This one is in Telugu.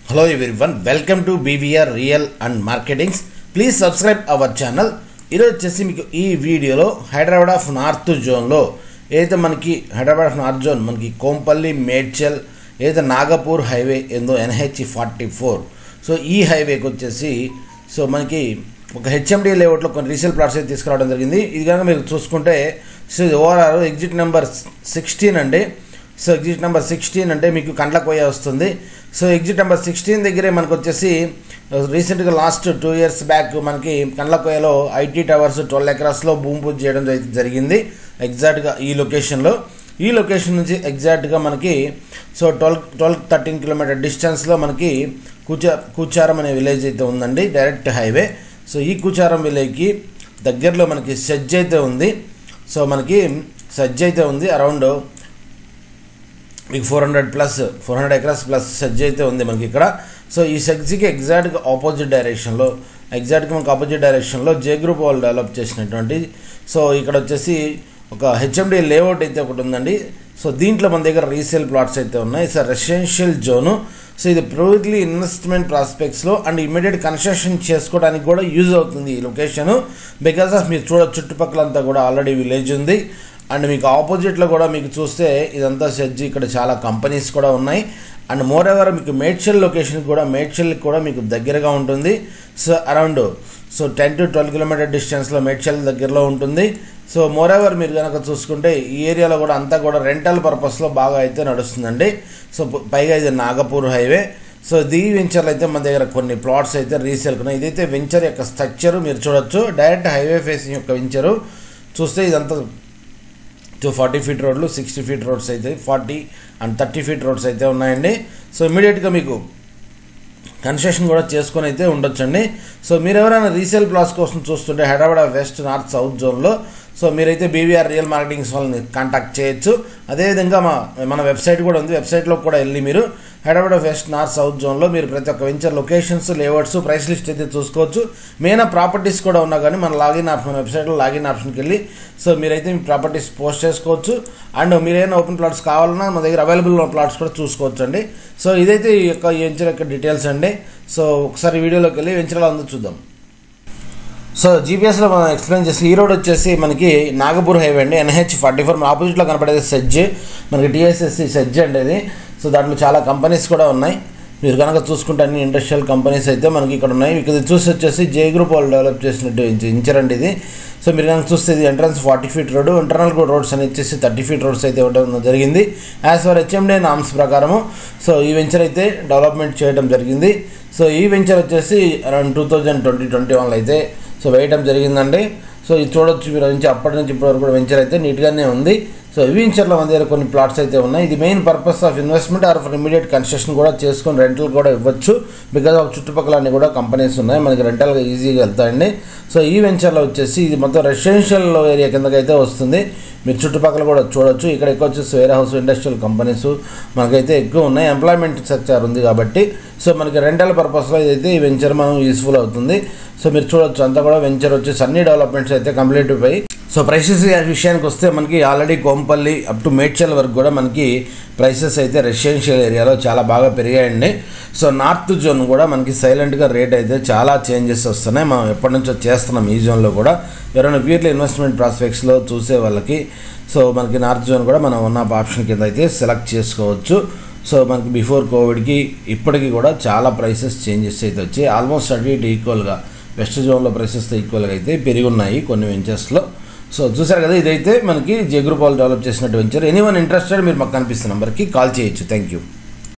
Hello everyone, welcome to BVR Real and Marketings. Please subscribe our channel. ఈరోజు వచ్చేసి మీకు ఈ వీడియోలో హైదరాబాద్ ఆఫ్ నార్త్ జోన్లో ఏదైతే మనకి హైదరాబాద్ ఆఫ్ నార్త్ జోన్ మనకి కోంపల్లి మేడ్చల్ ఏదైతే నాగపూర్ హైవే ఏందో NH44. సో ఈ హైవేకి వచ్చేసి సో మనకి ఒక హెచ్ఎండి లేఅవుట్లో కొన్ని రీసేల్ ప్లాట్స్ అయితే తీసుకురావడం జరిగింది. ఇది కనుక మీరు చూసుకుంటే సో ఓవరాల్ ఎగ్జిట్ నెంబర్ 16 అండి. సో ఎగ్జిట్ నెంబర్ 16 అంటే మీకు కండ్లకోయ వస్తుంది. సో ఎగ్జిట్ నెంబర్ 16 దగ్గరే మనకు వచ్చేసి రీసెంట్గా లాస్ట్ 2 years బ్యాక్ మనకి కండ్లకోయలో ఐటీ టవర్స్ 12 acres భూమి పూజ చేయడం జరిగింది. ఎగ్జాక్ట్గా ఈ లొకేషన్ నుంచి ఎగ్జాక్ట్గా మనకి సో 12-13 kilometer డిస్టెన్స్లో మనకి కూచారం అనే విలేజ్ అయితే ఉందండి, డైరెక్ట్ హైవే. సో ఈ కూచారం విలేజ్కి దగ్గరలో మనకి సెజ్ అయితే ఉంది. సో మనకి సెజ్ అయితే ఉంది, అరౌండ్ మీకు 400 acres ప్లస్ సెజ్ అయితే ఉంది మనకి ఇక్కడ. సో ఈ సెజ్కి ఎగ్జాక్ట్గా ఆపోజిట్ డైరెక్షన్లో జే గ్రూప్ వాళ్ళు డెవలప్ చేసినటువంటి సో ఇక్కడ వచ్చేసి ఒక హెచ్ఎండి లేఅవుట్ అయితే ఒకటి ఉందండి. సో దీంట్లో మన దగ్గర రీసేల్ ప్లాట్స్ అయితే ఉన్నాయి. So residential zone. సో ఇది ప్యూర్లీ ఇన్వెస్ట్మెంట్ ప్రాస్పెక్ట్స్లో అండ్ ఇమీడియట్ కన్స్ట్రక్షన్ చేసుకోవడానికి కూడా యూజ్ అవుతుంది ఈ లొకేషను. బికాస్ ఆఫ్ మీరు చుట్టుపక్కలంతా కూడా ఆల్రెడీ విలేజ్ ఉంది. అండ్ మీకు ఆపోజిట్లో కూడా మీకు చూస్తే ఇదంతా సెజ్, ఇక్కడ చాలా కంపెనీస్ కూడా ఉన్నాయి. అండ్ మోర్ ఎవర్ మీకు మేడ్చల్కి కూడా మీకు దగ్గరగా ఉంటుంది. సో అరౌండ్ 10 to 12 kilometer డిస్టెన్స్లో మేడ్చల్ దగ్గరలో ఉంటుంది. సో మోర్ ఎవర్ మీరు కనుక చూసుకుంటే ఈ ఏరియాలో కూడా అంతా కూడా రెంటల్ పర్పస్లో బాగా అయితే నడుస్తుందండి. సో పైగా ఇది నాగపూర్ హైవే. సో దీ వెంచర్లో అయితే మన దగ్గర కొన్ని ప్లాట్స్ అయితే రీసేల్ ఉన్నాయి. ఇదైతే వెంచర్ యొక్క స్ట్రక్చరు మీరు చూడొచ్చు, డైరెక్ట్ హైవే ఫేసింగ్ యొక్క వెంచరు. చూస్తే ఇదంతా 40 feet రోడ్లు, 60 feet రోడ్స్ అయితే 40 and 30 feet రోడ్స్ అయితే ఉన్నాయండి. సో ఇమీడియట్గా మీకు కన్స్ట్రక్షన్ కూడా చేసుకొని అయితే ఉండొచ్చండి. సో మీరు ఎవరైనా రీసేల్ ప్లాట్స్ కోసం చూస్తుంటే హైదరాబాద్ వెస్ట్ నార్త్ సౌత్ జోన్లో సో మీరైతే బీవీఆర్ రియల్ మార్కెటింగ్స్ వాళ్ళని కాంటాక్ట్ చేయొచ్చు. అదేవిధంగా మన వెబ్సైట్ కూడా ఉంది. వెబ్సైట్లో కూడా వెళ్ళి మీరు హైదరాబాద్ వెస్ట్ నార్త్ సౌత్ జోన్లో మీరు ప్రతి ఒక్క venture locations, layouts, price list అయితే చూసుకోవచ్చు. మెయిన్ ప్రాపర్టీస్ కూడా ఉన్నా కానీ మన వెబ్సైట్లో లాగిన్ ఆప్షన్కి వెళ్ళి సో మీరైతే మీ ప్రాపర్టీస్ పోస్ట్ చేసుకోవచ్చు. అండ్ మీరైనా ఓపెన్ ప్లాట్స్ కావాలన్నా మన దగ్గర అవైలబుల్ ప్లాట్స్ కూడా చూసుకోవచ్చు అండి. సో ఇదైతే ఈ వెంచర్ యొక్క డీటెయిల్స్ అండి. సో ఒకసారి వీడియోలోకి వెళ్ళి వెంచర్లో అందరూ చూద్దాం. సో జీపీఎస్లో మనం ఎక్స్ప్లెయిన్ చేసి ఈ రోడ్ వచ్చేసి మనకి నాగపూర్ హైవే అండి, NH44. మన ఆపోజిట్లో కనపడేది సెజ్, మనకి TSSC సెజ్ అండి ఇది. సో దాంట్లో చాలా కంపెనీస్ కూడా ఉన్నాయి. మీరు కనుక చూసుకుంటే అన్ని ఇండస్ట్రియల్ కంపెనీస్ అయితే మనకి ఇక్కడ ఉన్నాయి. ఇక్కడ చూసి వచ్చేసి జే గ్రూప్ వాళ్ళు డెవలప్ చేసినట్టు వెంచర్ అండి ఇది. సో మీరు కనుక చూస్తే ఇది entrance 40 feet road, internal roads అని వచ్చేసి 30 feet రోడ్స్ అయితే ఇవ్వడం జరిగింది యాజ్ పర్ HMD నామ్స్ ప్రకారము. సో ఈ వెంచర్ అయితే డెవలప్మెంట్ చేయడం జరిగింది. సో ఈ వెంచర్ వచ్చేసి అరౌండ్ 2020-21 అయితే సో వేయటం జరిగిందండి. సో ఇది చూడొచ్చు మీరు అప్పటి నుంచి ఇప్పటి వరకు కూడా వెంచర్ అయితే నీట్గానే ఉంది. సో ఈ వెంచర్లో మన దగ్గర కొన్ని ప్లాట్స్ అయితే ఉన్నాయి. ఇది main purpose of investment or for immediate construction కూడా చేసుకొని రెంటల్ కూడా ఇవ్వచ్చు. బికాజ్ ఆఫ్ చుట్టుపక్కల అన్ని కూడా కంపెనీస్ ఉన్నాయి, మనకి రెంటల్గా ఈజీగా వెళ్తాయండి. సో ఈ వెంచర్లో వచ్చేసి ఇది మొత్తం రెసిడెన్షియల్ ఏరియా కిందకైతే వస్తుంది. మీరు చుట్టుపక్కల కూడా చూడొచ్చు. ఇక్కడ ఎక్కువ వచ్చేసి వేర్ హౌస్, ఇండస్ట్రియల్ కంపెనీస్ మనకైతే ఎక్కువ ఉన్నాయి. ఎంప్లాయ్మెంట్ సెక్టర్ ఉంది కాబట్టి సో మనకి రెంటల్ పర్పస్లో ఇదైతే ఈ వెంచర్ మనం యూస్ఫుల్ అవుతుంది. సో మీరు చూడొచ్చు అంతా కూడా వెంచర్ వచ్చేసి అన్ని డెవలప్మెంట్స్ అయితే కంప్లీట్ అయిపోయి. సో ప్రైసెస్ విషయానికి వస్తే మనకి already Kompally up to Medchal వరకు కూడా మనకి ప్రైసెస్ అయితే రెసిడెన్షియల్ ఏరియాలో చాలా బాగా పెరిగాయండి. సో నార్త్ జోన్ కూడా మనకి సైలెంట్గా రేట్ అయితే చాలా చేంజెస్ వస్తున్నాయి. మనం ఎప్పటి నుంచో చేస్తున్నాం ఈ జోన్లో కూడా. ఎవరైనా ప్యూర్లీ ఇన్వెస్ట్మెంట్ ప్రాస్పెక్ట్స్లో చూసే వాళ్ళకి సో మనకి నార్త్ జోన్ కూడా మనం ఉన్న ఆప్షన్ కింద అయితే సెలెక్ట్ చేసుకోవచ్చు. సో మనకి బిఫోర్ కోవిడ్కి ఇప్పటికీ కూడా చాలా ప్రైసెస్ చేంజెస్ అయితే వచ్చాయి. ఆల్మోస్ట్ అటు ఇటు ఈక్వల్గా వెస్ట్ జోన్లో ప్రైసెస్తో ఈక్వల్గా అయితే పెరిగి ఉన్నాయి కొన్ని వెంచర్స్లో. సో చూసారు కదా, ఇదైతే మనకి జే గ్రూప్ వాళ్ళు డెవలప్ చేసినట్టు వెంచర్. ఎనీవన్ ఇంట్రెస్టెడ్ మీరు మాకు కనిపిస్తున్న నెంబర్కి కాల్ చేయొచ్చు. Thank you.